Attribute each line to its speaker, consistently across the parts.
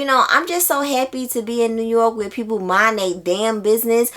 Speaker 1: I'm just so happy to be in New York where people mind their damn business.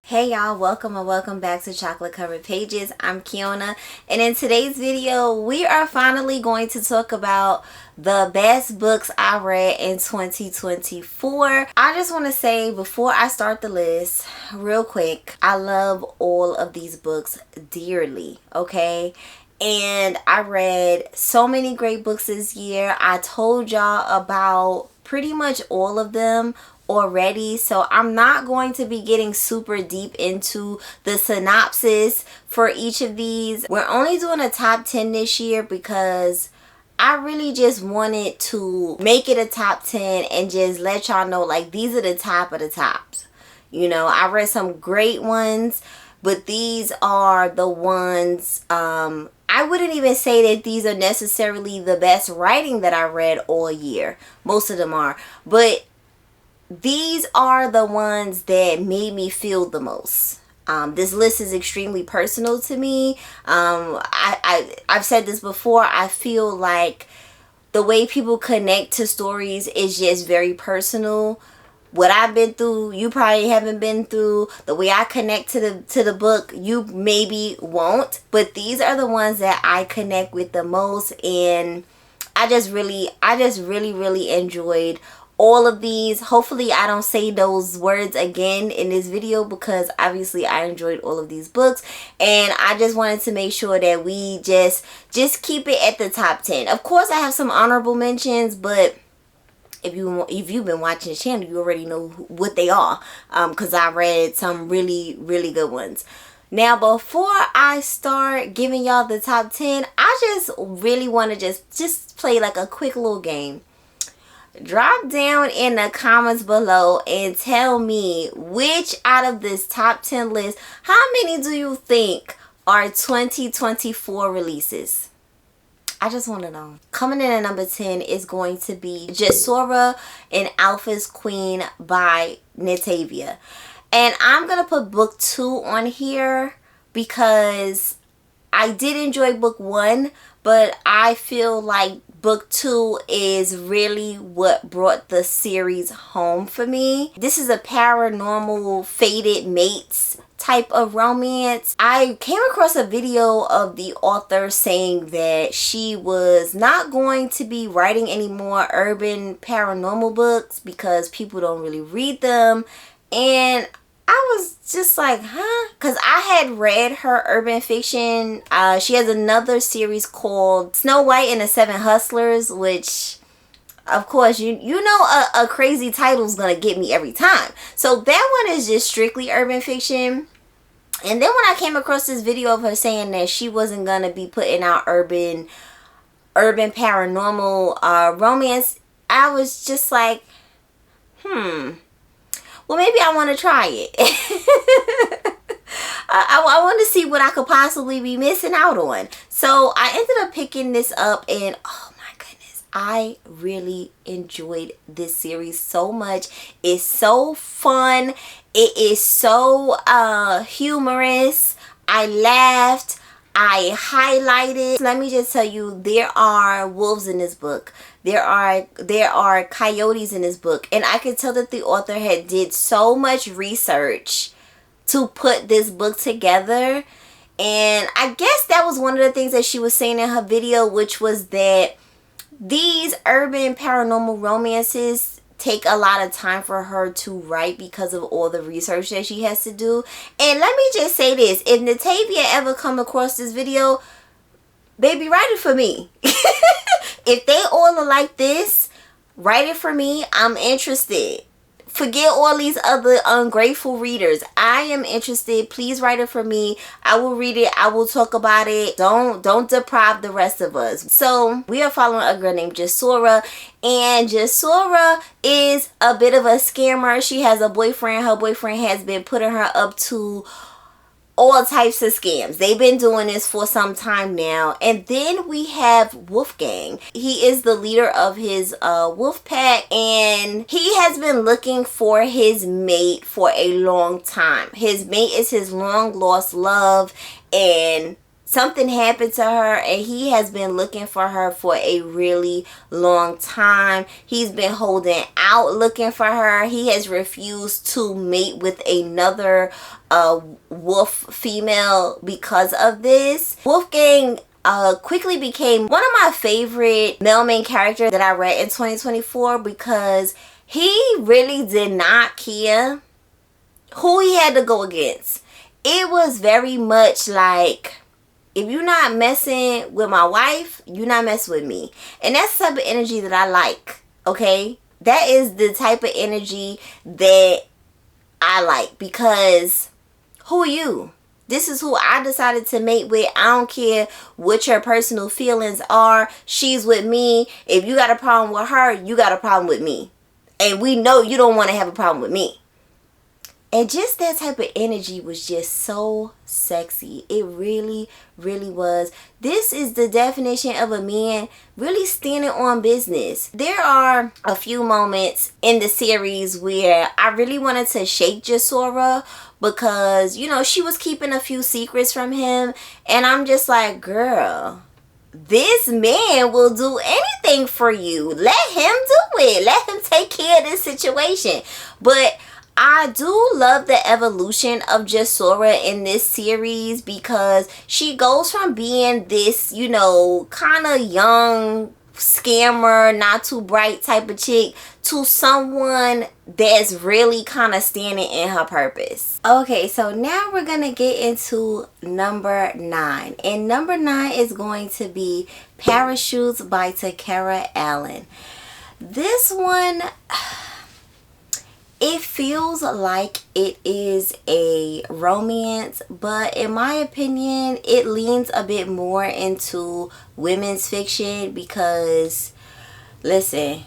Speaker 1: Hey y'all, welcome back to Chocolate Covered Pages. I'm Kiona, and in today's video we are finally going to talk about the best books I read in 2024. I just want to say before I start the list real quick, I love all of these books dearly, okay? And I read so many great books this year. I told y'all about pretty much all of them already, so I'm not going to be getting super deep into the synopsis for each of these. We're only doing a top 10 this year because I really just wanted to make it a top 10 and just let y'all know, like, these are the top of the tops. I read some great ones, but these are the ones, I wouldn't even say that these are necessarily the best writing that I read all year. Most of them are, but these are the ones that made me feel the most. This list is extremely personal to me. I've said this before. I feel like the way people connect to stories is just very personal. What I've been through, you probably haven't been through. The way I connect to the book, you maybe won't. But these are the ones that I connect with the most, and I just really enjoyed all of these. Hopefully I don't say those words again in this video because obviously I enjoyed all of these books, and I just wanted to make sure that we just keep it at the top 10. Of course I have some honorable mentions, but if you've been watching the channel, you already know what they are, because I read some really good ones. Now, before I start giving y'all the top 10, I just really want to just play like a quick little game. Drop down in the comments below and tell me which out of this top 10 list, how many do you think are 2024 releases? I just want to know. Coming in at number 10 is going to be Jasora and Alpha's Queen by Natavia. And I'm going to put book 2 on here because I did enjoy book 1, but I feel like book 2 is really what brought the series home for me. This is a paranormal fated mates type of romance. I came across a video of the author saying that she was not going to be writing any more urban paranormal books because people don't really read them, and I was just like, huh? Because I had read her urban fiction. She has another series called Snow White and the Seven Hustlers, which, of course, you know a crazy title is going to get me every time. So that one is just strictly urban fiction. And then when I came across this video of her saying that she wasn't going to be putting out urban paranormal romance, I was just like, well, maybe I want to try it. I want to see what I could possibly be missing out on. So I ended up picking this up, and oh my goodness, I really enjoyed this series so much. It's so fun. It is so humorous. I laughed. I highlighted. Let me just tell you, there are wolves in this book. There are coyotes in this book, and I could tell that the author had did so much research to put this book together. And I guess that was one of the things that she was saying in her video, which was that these urban paranormal romances take a lot of time for her to write because of all the research that she has to do. And let me just say this, if Natavia ever come across this video, baby, write it for me. If they all are like this, write it for me. I'm interested. Forget all these other ungrateful readers. I am interested. Please write it for me. I will read it. I will talk about it. Don't deprive the rest of us. So we are following a girl named Jasora, and Jasora is a bit of a scammer. She has a boyfriend. Her boyfriend has been putting her up to all types of scams. They've been doing this for some time now. And then we have Wolfgang. He is the leader of his wolf pack, and he has been looking for his mate for a long time. His mate is his long lost love, and something happened to her, and he has been looking for her for a really long time. He's been holding out looking for her. He has refused to mate with another wolf female because of this. Wolfgang quickly became one of my favorite male main characters that I read in 2024, because he really did not care who he had to go against. It was very much like, if you're not messing with my wife, you're not messing with me. And that's the type of energy that I like, okay? That is the type of energy that I like, because who are you? This is who I decided to mate with. I don't care what your personal feelings are. She's with me. If you got a problem with her, you got a problem with me. And we know you don't want to have a problem with me. And just that type of energy was just so sexy. It really, really was. This is the definition of a man really standing on business. There are a few moments in the series where I really wanted to shake Jasora, because, you know, she was keeping a few secrets from him. And I'm just like, girl, this man will do anything for you. Let him do it. Let him take care of this situation. But I do love the evolution of Jasora in this series, because she goes from being this, you know, kind of young scammer, not too bright type of chick, to someone that's really kind of standing in her purpose. Okay, so now we're gonna get into number 9, and number 9 is going to be Parachutes by Takerra Allen. This one, it feels like it is a romance, but in my opinion, it leans a bit more into women's fiction, because, listen,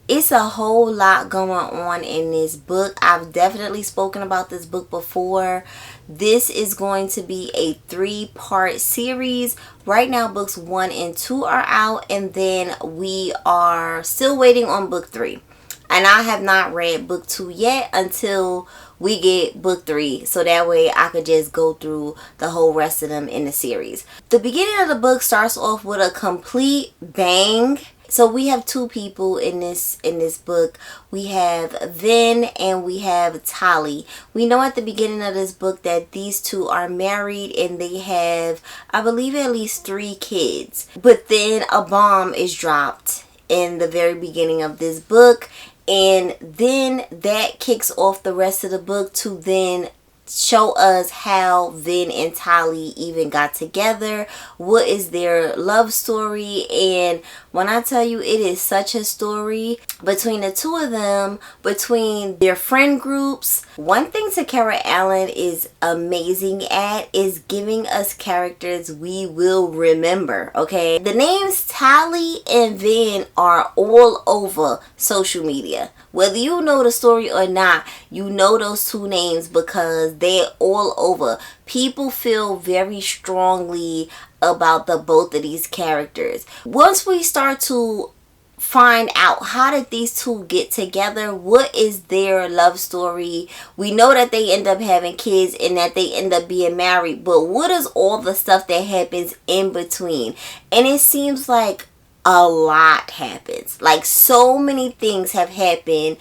Speaker 1: it's a whole lot going on in this book. I've definitely spoken about this book before. This is going to be a 3-part series. Right now, books 1 and 2 are out, and then we are still waiting on book 3. And I have not read book 2 yet until we get book 3. So that way I could just go through the whole rest of them in the series. The beginning of the book starts off with a complete bang. So we have 2 people in this book. We have Vin and we have Tali. We know at the beginning of this book that these 2 are married, and they have, I believe, at least 3 kids. But then a bomb is dropped in the very beginning of this book. And then that kicks off the rest of the book to then show us how Vin and Tali even got together. What is their love story? And when I tell you, it is such a story between the 2 of them, between their friend groups. One thing Takerra Allen is amazing at is giving us characters we will remember, okay? The names Tali and Vin are all over social media. Whether you know the story or not, you know those 2 names because they're all over. People feel very strongly about the both of these characters. Once we start to find out how did these 2 get together, what is their love story, we know that they end up having kids and that they end up being married, but what is all the stuff that happens in between? And it seems like a lot happens. Like, so many things have happened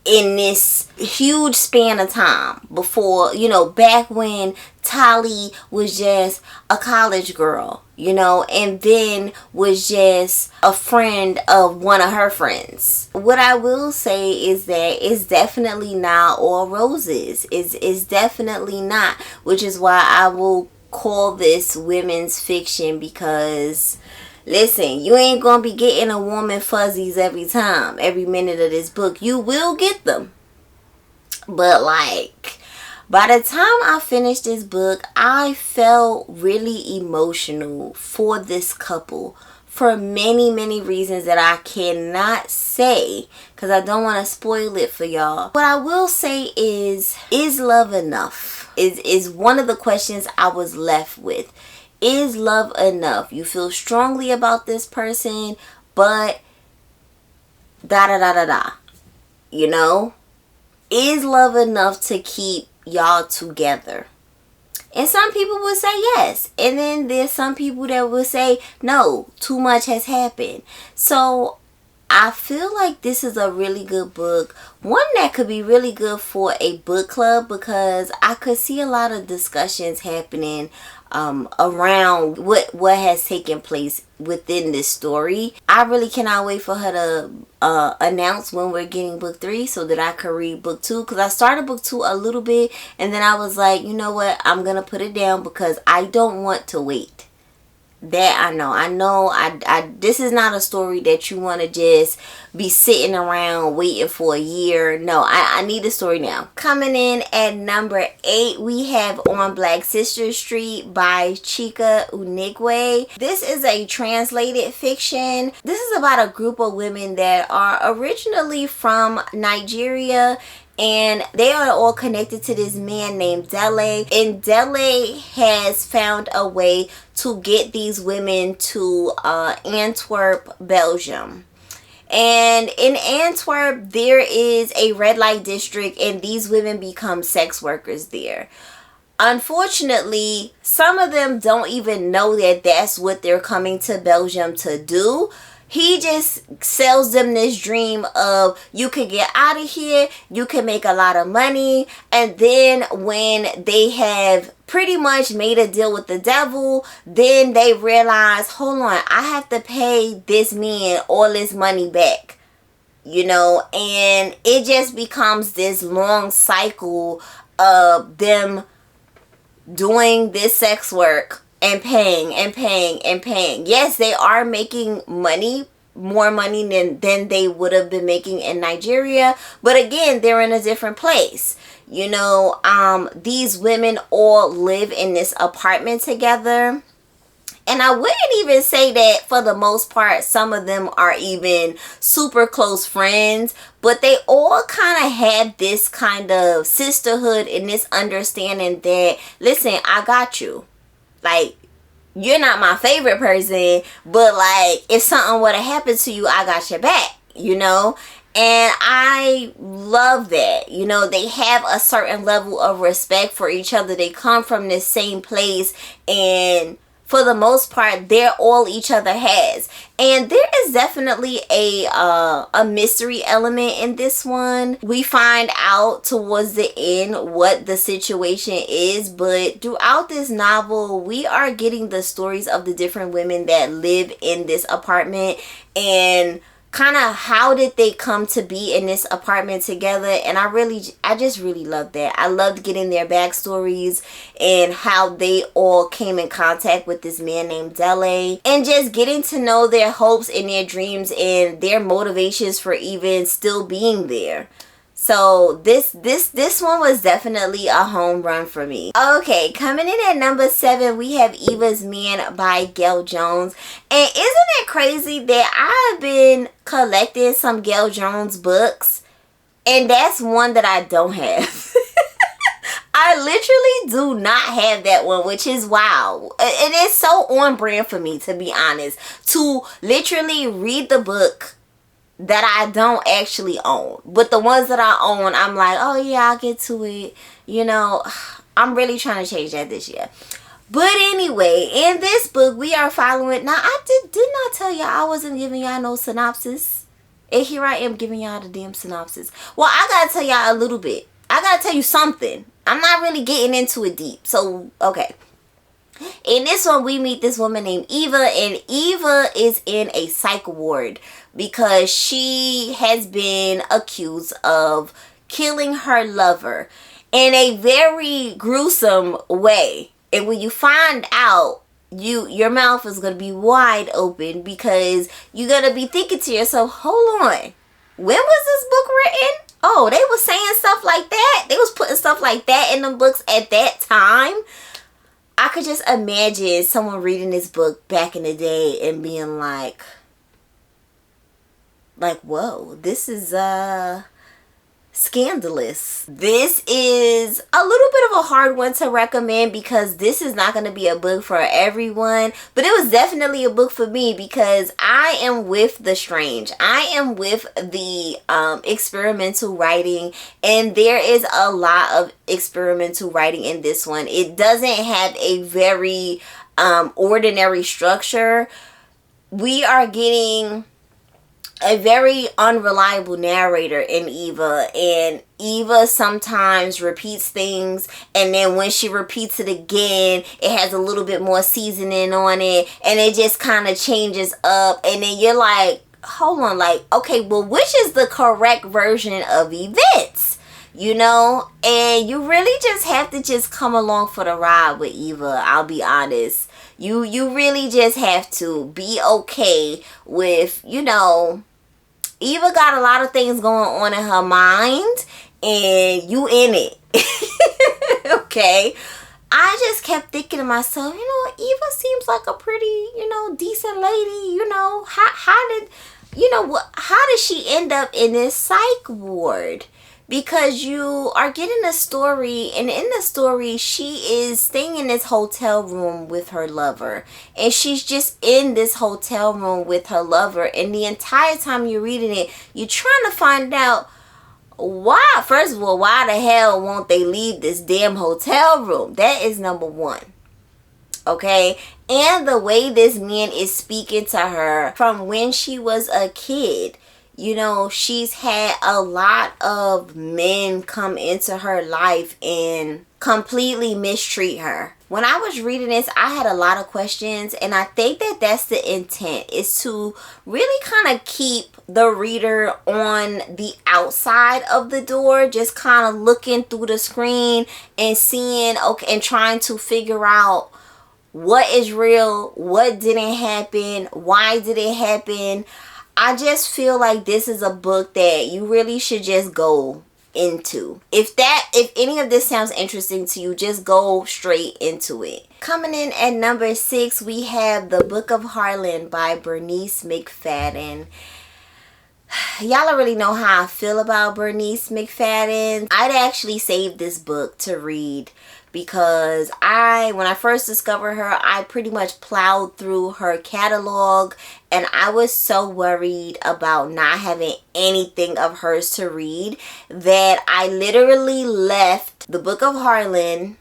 Speaker 1: in this huge span of time before, you know, back when Tali was just a college girl, you know, and then was just a friend of one of her friends. What I will say is that it's definitely not all roses. It's definitely not, which is why I will call this women's fiction, because Listen, you ain't gonna be getting a woman fuzzies every time, every minute of this book. You will get them. But like, by the time I finished this book, I felt really emotional for this couple for many, many reasons that I cannot say because I don't want to spoil it for y'all. What I will say is love enough? Is one of the questions I was left with. Is love enough? You feel strongly about this person, but da da da da da. You know? Is love enough to keep y'all together? And some people would say yes. And then there's some people that will say no, too much has happened. So I feel like this is a really good book. One that could be really good for a book club because I could see a lot of discussions happening around what has taken place within this story. I really cannot wait for her to announce when we're getting book 3 so that I could read book 2, because I started book 2 a little bit and then I was like, you know what, I'm gonna put it down because I don't want to wait. That I know this is not a story that you want to just be sitting around waiting for a year. No, I need a story now. Coming in at number 8, we have On Black Sister Street by Chika Unigwe. This is a translated fiction. This is about a group of women that are originally from Nigeria, and they are all connected to this man named Gayl. And Gayl has found a way to get these women to Antwerp, Belgium. And in Antwerp, there is a red light district, and these women become sex workers there. Unfortunately, some of them don't even know that that's what they're coming to Belgium to do. He just sells them this dream of you can get out of here, you can make a lot of money, and then when they have pretty much made a deal with the devil, then they realize, hold on, I have to pay this man all this money back. You know, and it just becomes this long cycle of them doing this sex work and paying and paying and paying. Yes, they are making money, more money than they would have been making in Nigeria. But again, they're in a different place. You know, these women all live in this apartment together. And I wouldn't even say that for the most part, some of them are even super close friends. But they all kind of have this kind of sisterhood and this understanding that, listen, I got you. Like, you're not my favorite person, but like, if something would have happened to you, I got your back, you know? And I love that. You know, they have a certain level of respect for each other. They come from the same place, and for the most part, they're all each other has. And there is definitely a mystery element in this one. We find out towards the end what the situation is, but throughout this novel, we are getting the stories of the different women that live in this apartment and kind of how did they come to be in this apartment together. And I just really love that. I loved getting their backstories and how they all came in contact with this man named Gayl, and just getting to know their hopes and their dreams and their motivations for even still being there. So this one was definitely a home run for me. Okay, coming in at number 7, we have Evas Man by Gayl Jones. And isn't it crazy that I've been collecting some Gayl Jones books, and that's one that I don't have. I literally do not have that one, which is wow. It is so on brand for me, to be honest, to literally read the book that I don't actually own. But the ones that I own, I'm like, oh yeah, I'll get to it. You know, I'm really trying to change that this year. But anyway, in this book, we are following... Now, I did not tell y'all I wasn't giving y'all no synopsis. And here I am giving y'all the damn synopsis. Well, I gotta tell y'all a little bit. I gotta tell you something. I'm not really getting into it deep. So, okay. In this one, we meet this woman named Eva, and Eva is in a psych ward because she has been accused of killing her lover in a very gruesome way. And when you find out, your mouth is going to be wide open, because you're going to be thinking to yourself, hold on, when was this book written? Oh, they was saying stuff like that. They was putting stuff like that in the books at that time. I could just imagine someone reading this book back in the day and being like, whoa, this is scandalous. This is a little bit of a hard one to recommend, because this is not going to be a book for everyone, but it was definitely a book for me, because I am with the strange. I am with the experimental writing, and there is a lot of experimental writing in this one. It doesn't have a very ordinary structure. We are getting a very unreliable narrator in Eva, and Eva sometimes repeats things, and then when she repeats it again, it has a little bit more seasoning on it, and it just kind of changes up, and then you're like, hold on, like, okay, well, which is the correct version of events? You know, and you really just have to just come along for the ride with Eva. I'll be honest. You really just have to be okay with, you know, Eva got a lot of things going on in her mind, and you in it. Okay? I just kept thinking to myself, you know, Eva seems like a pretty, you know, decent lady. You know, how did she end up in this psych ward? Because you are getting a story, and in the story, she is staying in this hotel room with her lover. And she's just in this hotel room with her lover. And the entire time you're reading it, you're trying to find out why. First of all, why the hell won't they leave this damn hotel room? That is number one. Okay? And the way this man is speaking to her from when she was a kid. You know, she's had a lot of men come into her life and completely mistreat her. When I was reading this, I had a lot of questions, and I think that that's the intent, is to really kind of keep the reader on the outside of the door, just kind of looking through the screen and seeing, okay, and trying to figure out what is real, what didn't happen, why did it happen. I just feel like this is a book that you really should just go into. If any of this sounds interesting to you, just go straight into it. Coming in at number 6, we have The Book of Harlan by Bernice McFadden. Y'all already know how I feel about Bernice McFadden. I'd actually saved this book to read, because when I first discovered her, I pretty much plowed through her catalog, and I was so worried about not having anything of hers to read that I literally left The Book of Harlan.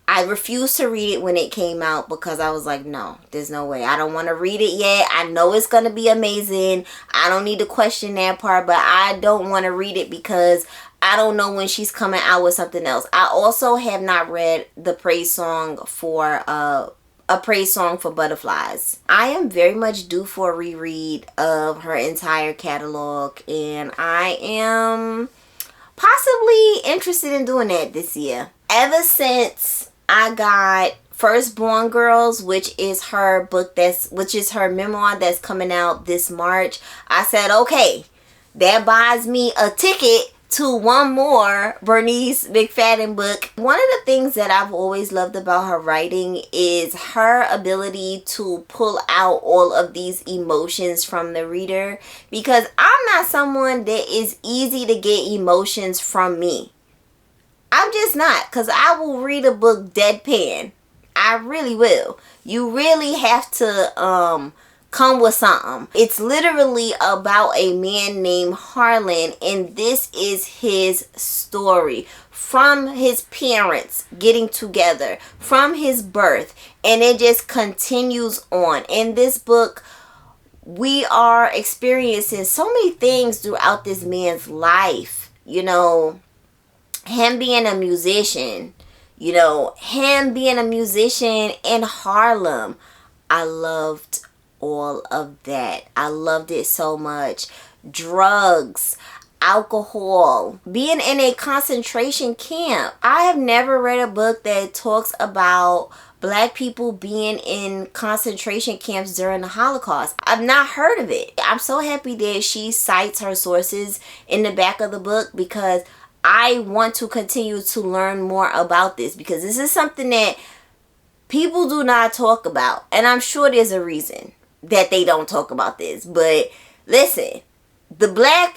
Speaker 1: I refused to read it when it came out, because I was like, no, there's no way. I don't want to read it yet. I know it's going to be amazing. I don't need to question that part, but I don't want to read it because I don't know when she's coming out with something else. I also have not read the praise song for A Praise Song for Butterflies. I am very much due for a reread of her entire catalog, and I am possibly interested in doing that this year. Ever since I got Firstborn Girls, which is her memoir that's coming out this March, I said, okay, that buys me a ticket to one more Bernice McFadden book. One of the things that I've always loved about her writing is her ability to pull out all of these emotions from the reader, because I'm not someone that is easy to get emotions from me. I'm just not, because I will read a book deadpan. I really will. You really have to come with something. It's literally about a man named Harland, and this is his story from his parents getting together, from his birth, and it just continues on. In this book, we are experiencing so many things throughout this man's life. You know, him being a musician, him being a musician in Harlem. I loved all of that. I loved it so much. Drugs, alcohol, being in a concentration camp. I have never read a book that talks about black people being in concentration camps during the Holocaust. I've not heard of it. I'm so happy that she cites her sources in the back of the book, because I want to continue to learn more about this, because this is something that people do not talk about. And I'm sure there's a reason that they don't talk about this. But listen, the black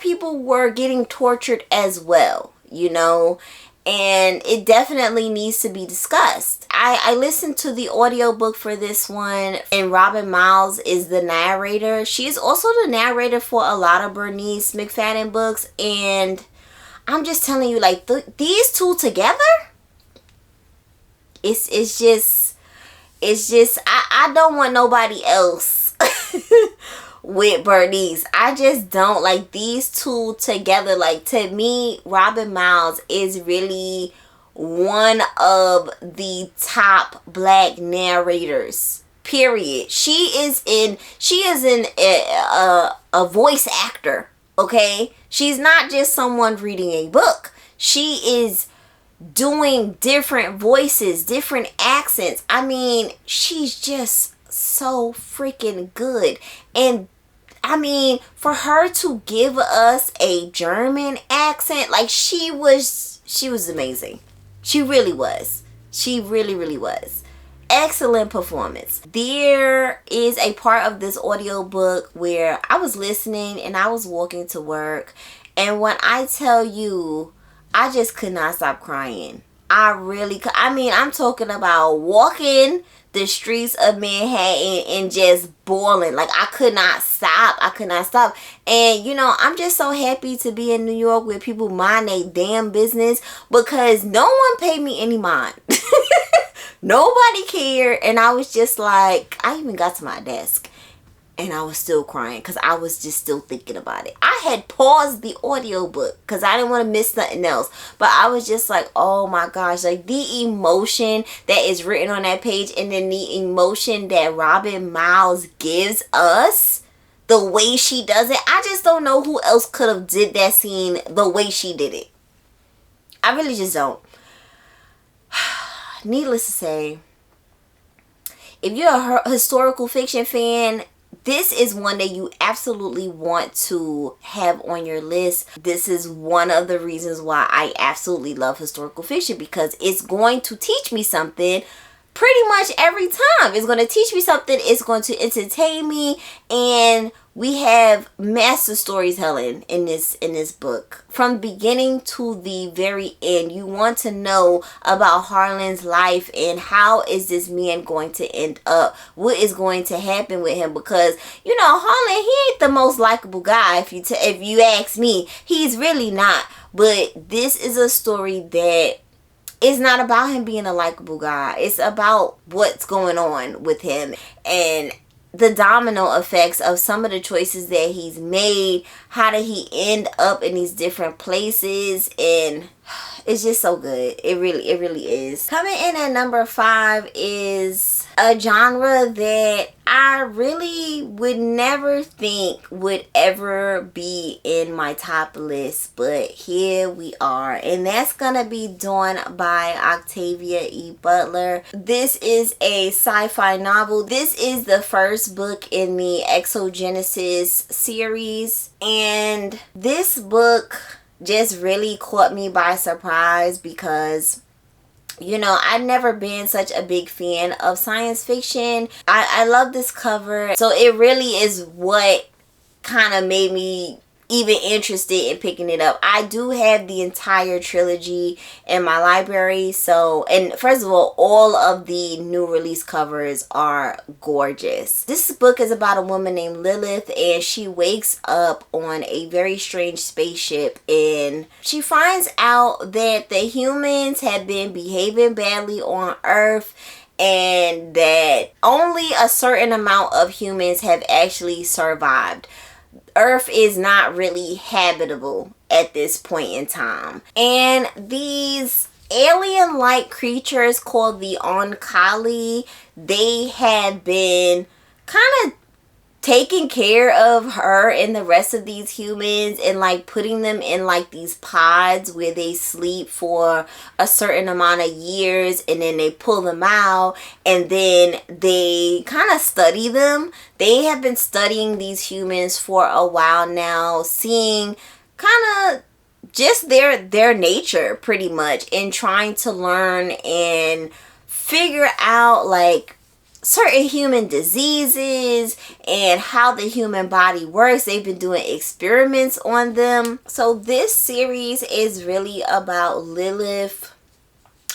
Speaker 1: people were getting tortured as well, you know, and it definitely needs to be discussed. I listened to the audiobook for this one, and Robin Miles is the narrator. She is also the narrator for a lot of Bernice McFadden books, and I'm just telling you, like, these two together, it's just I don't want nobody else with Bernice. I just don't. Like, these two together, like, to me, Robin Miles is really one of the top black narrators, period. She is a voice actor, okay? She's not just someone reading a book. She is doing different voices, different accents. I mean, she's just so freaking good. And I mean, for her to give us a German accent, like, she was amazing. She really was. She really, really was. Excellent performance. There is a part of this audiobook where I was listening and I was walking to work, and when I tell you, I just could not stop crying. I really could. I mean, I'm talking about walking the streets of Manhattan and just bawling. Like, I could not stop. I could not stop. And, you know, I'm just so happy to be in New York where people mind their damn business, because no one paid me any mind. Nobody cared. And I was just like, I even got to my desk and I was still crying because I was just still thinking about it. I had paused the audiobook because I didn't want to miss nothing else. But I was just like, oh my gosh, like, the emotion that is written on that page, and then the emotion that Robin Miles gives us, the way she does it. I just don't know who else could have did that scene the way she did it. I really just don't. Needless to say, if you're a historical fiction fan, this is one that you absolutely want to have on your list. This is one of the reasons why I absolutely love historical fiction, because it's going to teach me something pretty much every time. It's going to teach me something. It's going to entertain me, and we have master storytelling in this book. From beginning to the very end, you want to know about Harlan's life and how is this man going to end up? What is going to happen with him? Because, you know, Harlan, he ain't the most likable guy. If you ask me, he's really not. But this is a story that it's not about him being a likable guy. It's about what's going on with him and the domino effects of some of the choices that he's made. How did he end up in these different places? And it's just so good. It really is. Coming in at number 5 is a genre that I really would never think would ever be in my top list, but here we are, and that's gonna be done by Octavia E. Butler. This is a sci-fi novel. This is the first book in the Exogenesis series, and this book just really caught me by surprise because, you know, I've never been such a big fan of science fiction. I love this cover. So it really is what kind of made me even interested in picking it up. I do have the entire trilogy in my library. So, and first of all of the new release covers are gorgeous. This book is about a woman named Lilith, and she wakes up on a very strange spaceship, and she finds out that the humans have been behaving badly on Earth, and that only a certain amount of humans have actually survived. Earth is not really habitable at this point in time. And these alien-like creatures called the Onkali, they have been kind of taking care of her and the rest of these humans and like putting them in like these pods where they sleep for a certain amount of years, and then they pull them out and then they kind of study them. They have been studying these humans for a while now, seeing kind of just their nature pretty much, and trying to learn and figure out like certain human diseases and how the human body works. They've been doing experiments on them. So this series is really about Lilith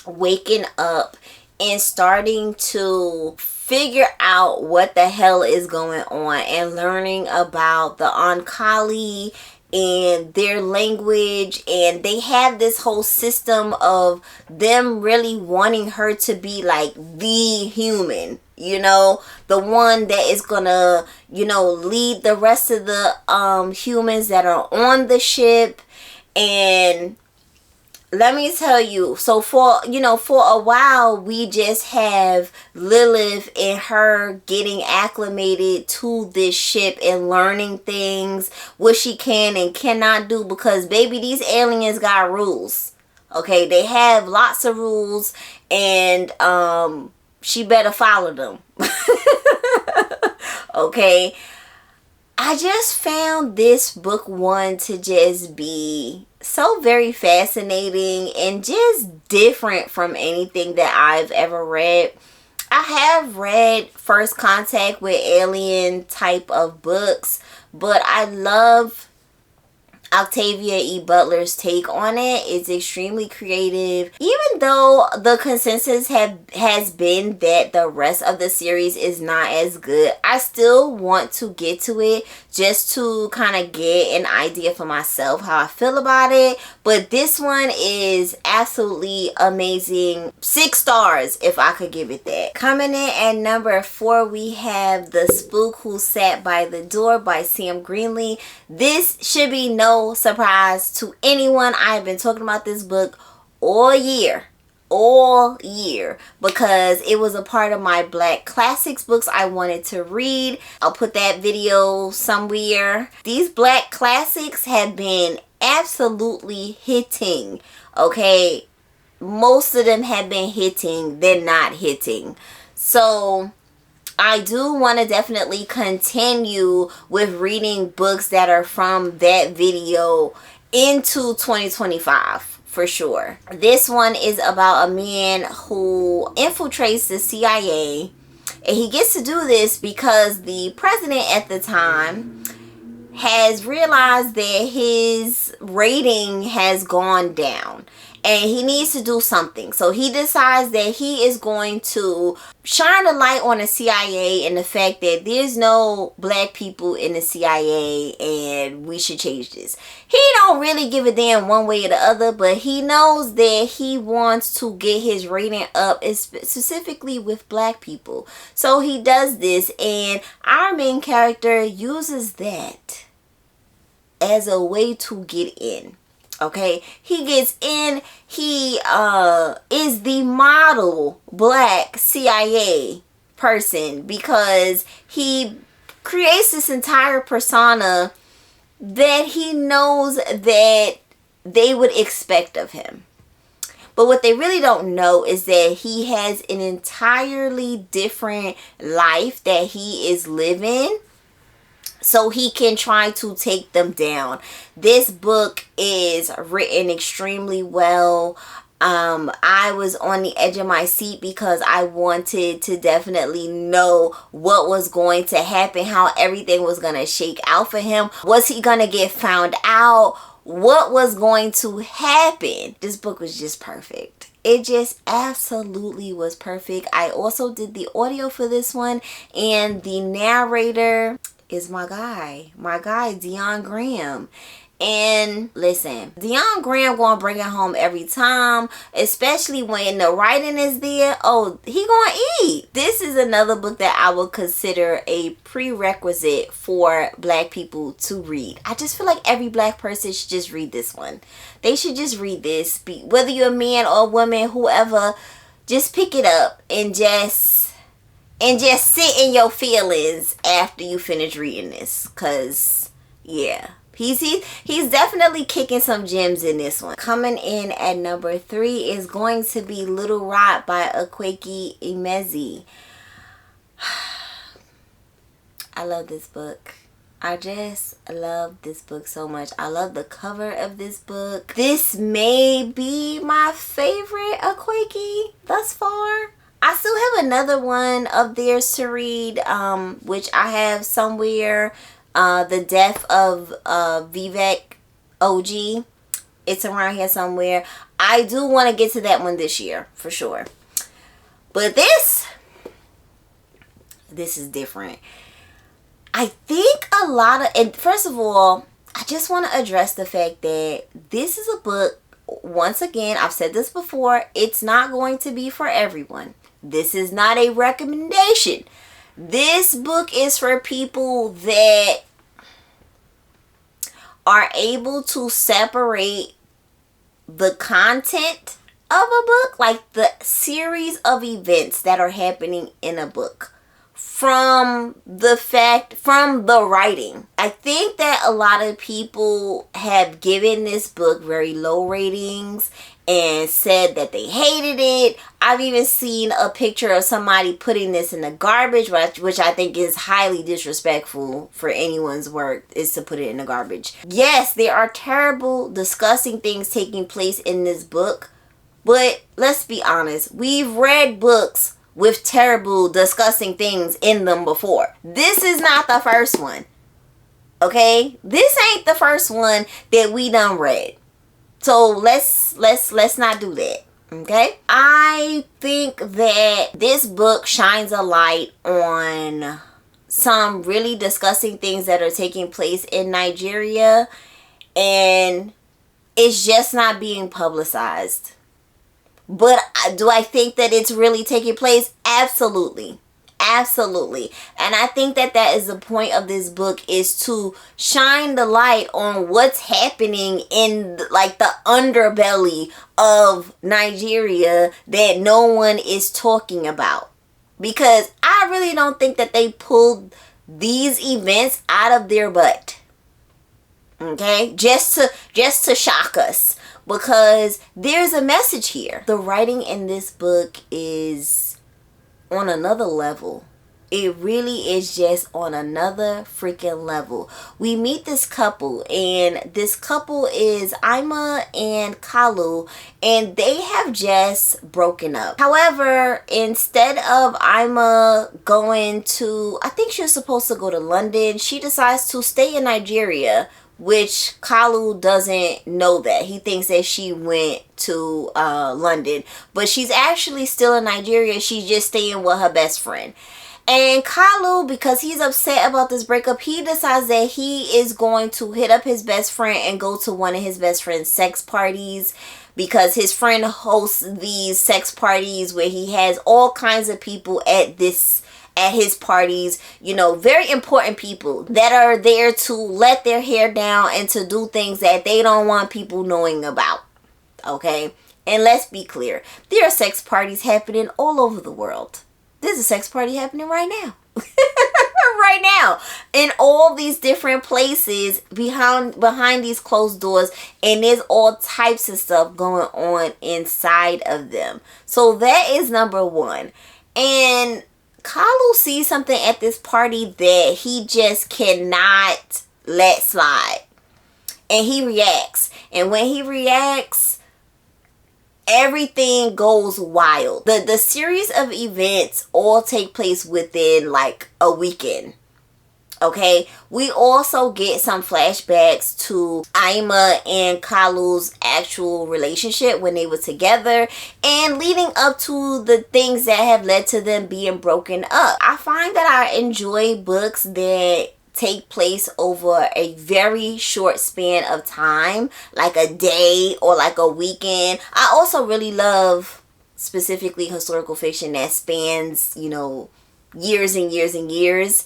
Speaker 1: waking up and starting to figure out what the hell is going on, and learning about the Onkali and their language. And they have this whole system of them really wanting her to be like the human, you know, the one that is gonna, you know, lead the rest of the humans that are on the ship. And let me tell you, so for a while we just have Lilith and her getting acclimated to this ship and learning things, what she can and cannot do, because baby, these aliens got rules. Okay, they have lots of rules, and she better follow them. Okay, I just found this book one to just be so very fascinating and just different from anything that I've ever read. I have read First Contact with Alien type of books, but I love Octavia E. Butler's take on it. It's extremely creative. Even though the consensus has been that the rest of the series is not as good, I still want to get to it just to kind of get an idea for myself how I feel about it. But this one is absolutely amazing. 6 stars if I could give it that. Coming in at number 4, we have The Spook Who Sat by the Door by Sam Greenlee. This should be no surprise to anyone. I've been talking about this book all year, because it was a part of my Black Classics books I wanted to read. I'll put that video somewhere. These Black Classics have been absolutely hitting. Okay, most of them have been hitting, they're not hitting. So I do want to definitely continue with reading books that are from that video into 2025 for sure. This one is about a man who infiltrates the CIA, and he gets to do this because the president at the time has realized that his rating has gone down and he needs to do something. So he decides that he is going to shine a light on the CIA and the fact that there's no black people in the CIA and we should change this. He don't really give a damn one way or the other, but he knows that he wants to get his rating up, specifically with black people. So he does this, and our main character uses that as a way to get in. Okay, he gets in. He is the model black CIA person because he creates this entire persona that he knows that they would expect of him. But what they really don't know is that he has an entirely different life that he is living, so he can try to take them down. This book is written extremely well. I was on the edge of my seat because I wanted to definitely know what was going to happen, how everything was going to shake out for him. Was he going to get found out? What was going to happen? This book was just perfect. It just absolutely was perfect. I also did the audio for this one, and the narrator is my guy, Dion Graham. And listen, Dion Graham gonna bring it home every time, especially when the writing is there. Oh, he gonna eat. This is another book that I would consider a prerequisite for black people to read. I just feel like every black person should just read this one. They should just read this. Whether you're a man or a woman, whoever, just pick it up and just and just sit in your feelings after you finish reading this. Cause yeah. He's definitely kicking some gems in this one. Coming in at number 3 is going to be Little Rock by Akwaeke Emezi. I love this book. I just love this book so much. I love the cover of this book. This may be my favorite Akwaeke thus far. I still have another one of theirs to read, which I have somewhere. The Death of Vivek OG. It's around here somewhere. I do want to get to that one this year, for sure. But this is different. I think a lot of, and first of all, I just want to address the fact that this is a book, once again, I've said this before, it's not going to be for everyone. This is not a recommendation. This book is for people that are able to separate the content of a book, like the series of events that are happening in a book, from the writing. I think that a lot of people have given this book very low ratings and said that they hated it. I've even seen a picture of somebody putting this in the garbage, which I think is highly disrespectful for anyone's work, is to put it in the garbage. Yes, there are terrible, disgusting things taking place in this book, but let's be honest, we've read books with terrible, disgusting things in them before. This is not the first one. Okay? This ain't the first one that we done read. So let's not do that. Okay? I think that this book shines a light on some really disgusting things that are taking place in Nigeria, and it's just not being publicized. But do I think that it's really taking place? Absolutely. Absolutely. And I think that that is the point of this book, is to shine the light on what's happening in like the underbelly of Nigeria that no one is talking about. Because I really don't think that they pulled these events out of their butt. Okay? Just to shock us. Because there's a message here. The writing in this book is on another level. It really is just on another freaking level. We meet this couple, and this couple is Ima and Kalu, and they have just broken up. However, instead of Ima going to, I think she was supposed to go to London, she decides to stay in Nigeria, which Kalu doesn't know that. He thinks that she went to London, but she's actually still in Nigeria. She's just staying with her best friend. And Kalu, because he's upset about this breakup, he decides that he is going to hit up his best friend and go to one of his best friend's sex parties, because his friend hosts these sex parties where he has all kinds of people at his parties, you know, very important people that are there to let their hair down and to do things that they don't want people knowing about. Okay? And let's be clear, there are sex parties happening all over the world. There's a sex party happening right now. Right now. In all these different places behind these closed doors, and there's all types of stuff going on inside of them. So that is number one. And Kalu sees something at this party that he just cannot let slide. And he reacts. And when he reacts, everything goes wild. The series of events all take place within like a weekend. Okay, we also get some flashbacks to Ima and Kalu's actual relationship when they were together, and leading up to the things that have led to them being broken up. I find that I enjoy books that take place over a very short span of time, like a day or like a weekend. I also really love specifically historical fiction that spans, you know, years and years and years.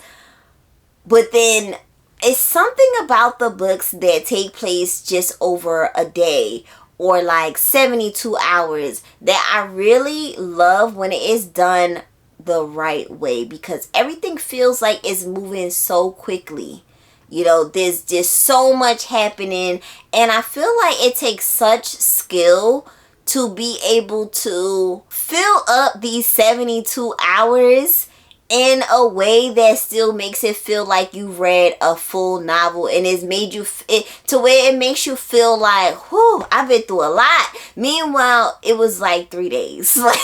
Speaker 1: But then it's something about the books that take place just over a day or like 72 hours that I really love when it is done the right way, because everything feels like it's moving so quickly. You know, there's just so much happening, and I feel like it takes such skill to be able to fill up these 72 hours in a way that still makes it feel like you read a full novel, and it's made you to where it makes you feel like, whew, I've been through a lot. Meanwhile, it was like 3 days. Like,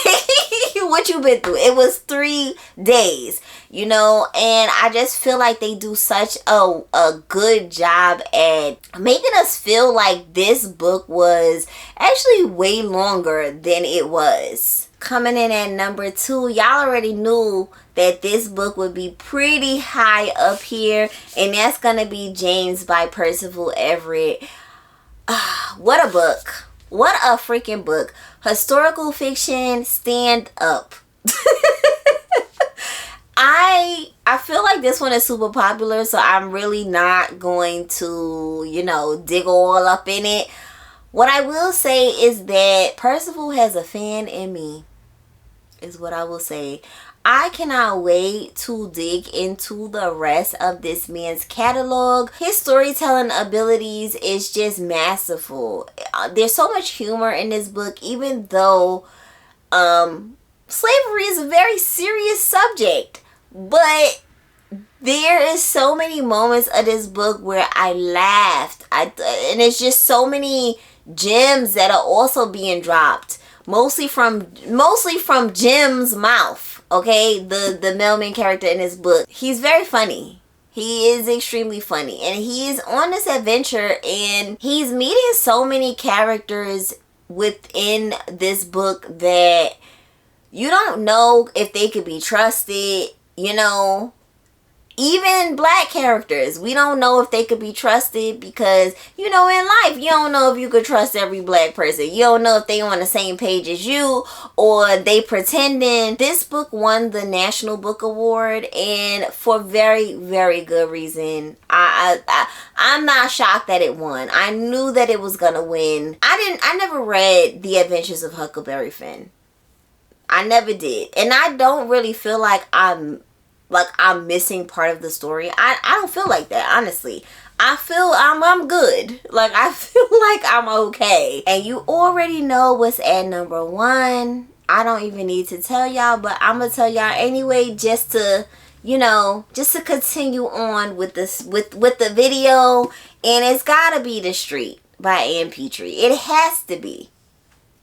Speaker 1: what you been through? It was 3 days, you know. And I just feel like they do such a good job at making us feel like this book was actually way longer than it was. Coming in at number 2, y'all already knew that this book would be pretty high up here, and that's gonna be James by Percival Everett. What a book. What a freaking book. Historical fiction, stand up. I feel like this one is super popular, so I'm really not going to, you know, dig all up in it. What I will say is that Percival has a fan in me, is what I will say. I cannot wait to dig into the rest of this man's catalog. His storytelling abilities is just masterful. There's so much humor in this book, even though slavery is a very serious subject. But there is so many moments of this book where I laughed. And it's just so many gems that are also being dropped. Mostly from Jim's mouth, okay? The mailman character in this book. He's very funny. He is extremely funny. And he's on this adventure, and he's meeting so many characters within this book that you don't know if they could be trusted, you know. Even black characters, we don't know if they could be trusted, because, you know, in life, you don't know if you could trust every black person. You don't know if they on the same page as you, or they pretending. This book won the National Book Award, and for very, very good reason. I'm not shocked that it won. I knew that it was gonna win. I never read The Adventures of Huckleberry Finn. I never did. And I don't really feel like I'm missing part of the story. I don't feel like that, honestly. I feel I'm good. Like, I feel like I'm okay. And you already know what's at number 1. I don't even need to tell y'all, but I'm gonna tell y'all anyway, just to, you know, just to continue on with this, with the video. And it's gotta be The Street by Ann Petry. It has to be.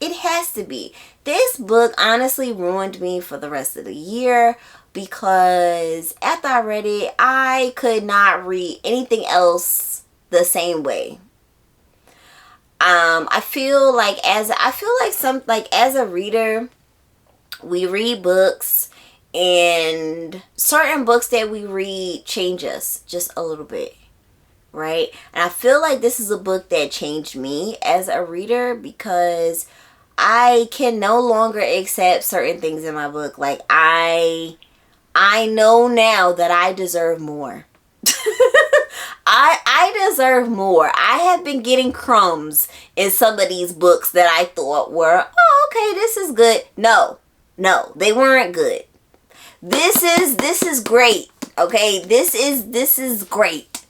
Speaker 1: It has to be. This book honestly ruined me for the rest of the year, because after I read it, I could not read anything else the same way. I feel like as a reader, we read books, and certain books that we read change us just a little bit, right? And I feel like this is a book that changed me as a reader, because I can no longer accept certain things in my book. Like, I know now that I deserve more. I deserve more. I have been getting crumbs in some of these books that I thought were, oh, okay, this is good. No, they weren't good. This is great. Okay, this is great.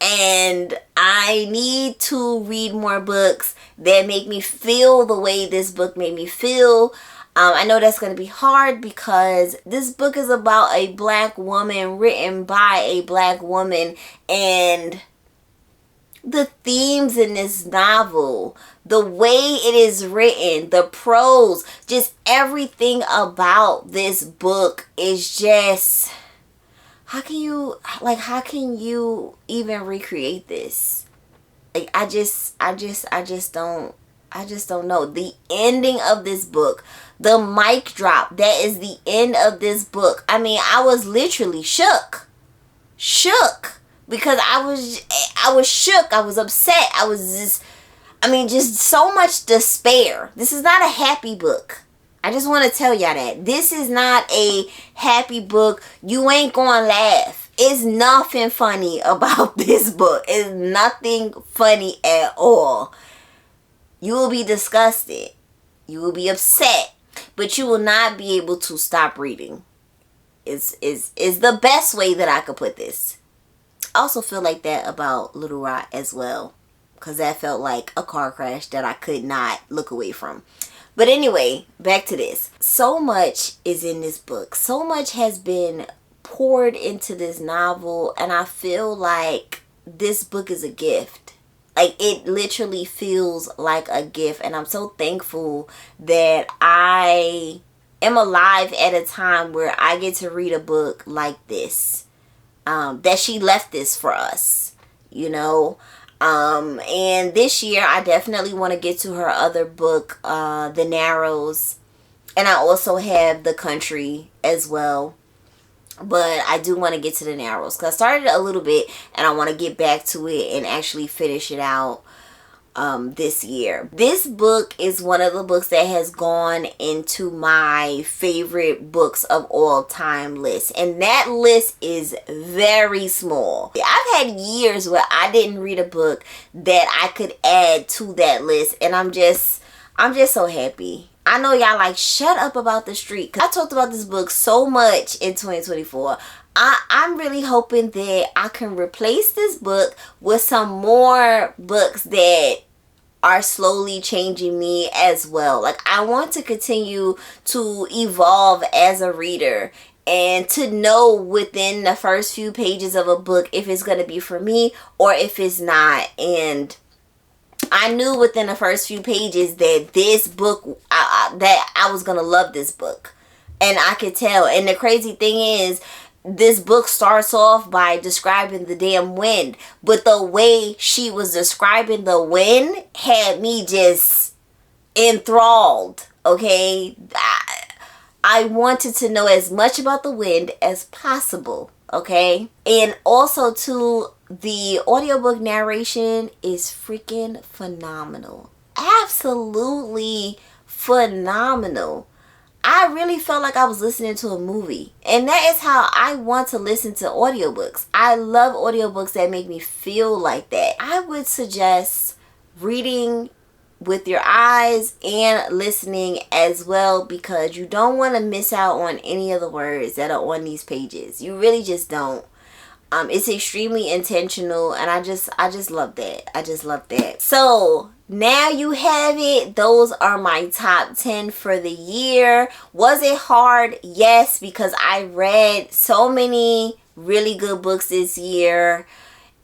Speaker 1: And I need to read more books that make me feel the way this book made me feel. I know that's going to be hard, because this book is about a black woman, written by a black woman, and the themes in this novel, the way it is written, the prose, just everything about this book is just, how can you even recreate this? Like, I just don't know. The ending of this book, the mic drop, that is the end of this book. I mean, I was literally shook, because I was shook. I was upset. I was just so much despair. This is not a happy book. I just want to tell y'all that. This is not a happy book. You ain't gonna laugh. It's nothing funny about this book. It's nothing funny at all. You will be disgusted. You will be upset. But you will not be able to stop reading. is the best way that I could put this. I also feel like that about Little Rock as well, because that felt like a car crash that I could not look away from. But anyway, back to this. So much is in this book. So much has been poured into this novel, and I feel like this book is a gift. Like, it literally feels like a gift, and I'm so thankful that I am alive at a time where I get to read a book like this. That she left this for us, you know. And this year I definitely want to get to her other book, The Narrows, and I also have The Country as well. But I do want to get to The Narrows because I started a little bit and I want to get back to it and actually finish it out this year. This book is one of the books that has gone into my favorite books of all time list, and that list is very small. I've had years where I didn't read a book that I could add to that list, and I'm just so happy. I know y'all like, shut up about the street, because I talked about this book so much in 2024. I'm really hoping that I can replace this book with some more books that are slowly changing me as well. Like, I want to continue to evolve as a reader and to know within the first few pages of a book if it's going to be for me or if it's not. And I knew within the first few pages that this book, that I was going to love this book. And I could tell. And the crazy thing is, this book starts off by describing the damn wind, but the way she was describing the wind had me just enthralled. Okay, I wanted to know as much about the wind as possible. Okay, and also too, the audiobook narration is freaking phenomenal. Absolutely phenomenal. I really felt like I was listening to a movie. And that is how I want to listen to audiobooks. I love audiobooks that make me feel like that. I would suggest reading with your eyes and listening as well, because you don't want to miss out on any of the words that are on these pages. You really just don't. It's extremely intentional, and I just love that. I just love that. So now you have it. Those are my top 10 for the year. Was it hard? Yes, because I read so many really good books this year.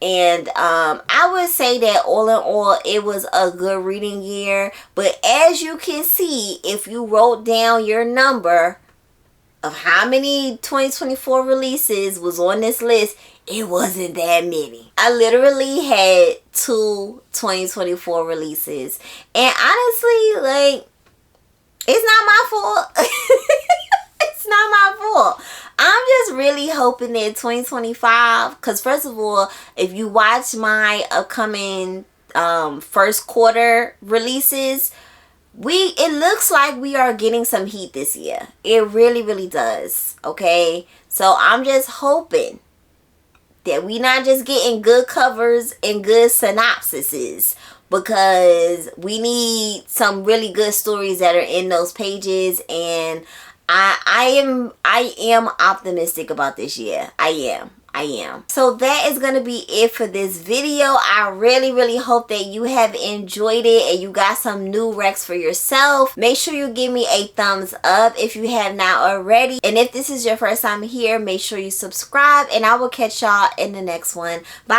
Speaker 1: And I would say that all in all, it was a good reading year. But as you can see, if you wrote down your number of how many 2024 releases was on this list, it wasn't that many. I literally had 2 2024 releases. And honestly, like, it's not my fault. It's not my fault. I'm just really hoping that 2025, because first of all, if you watch my upcoming first quarter releases, it looks like we are getting some heat this year. It really, really does. Okay, so I'm just hoping that we not just getting good covers and good synopsises, because we need some really good stories that are in those pages. And I am optimistic about this year. I am. So that is going to be it for this video. I really, really hope that you have enjoyed it and you got some new recs for yourself. Make sure you give me a thumbs up if you have not already. And if this is your first time here, make sure you subscribe, and I will catch y'all in the next one. Bye.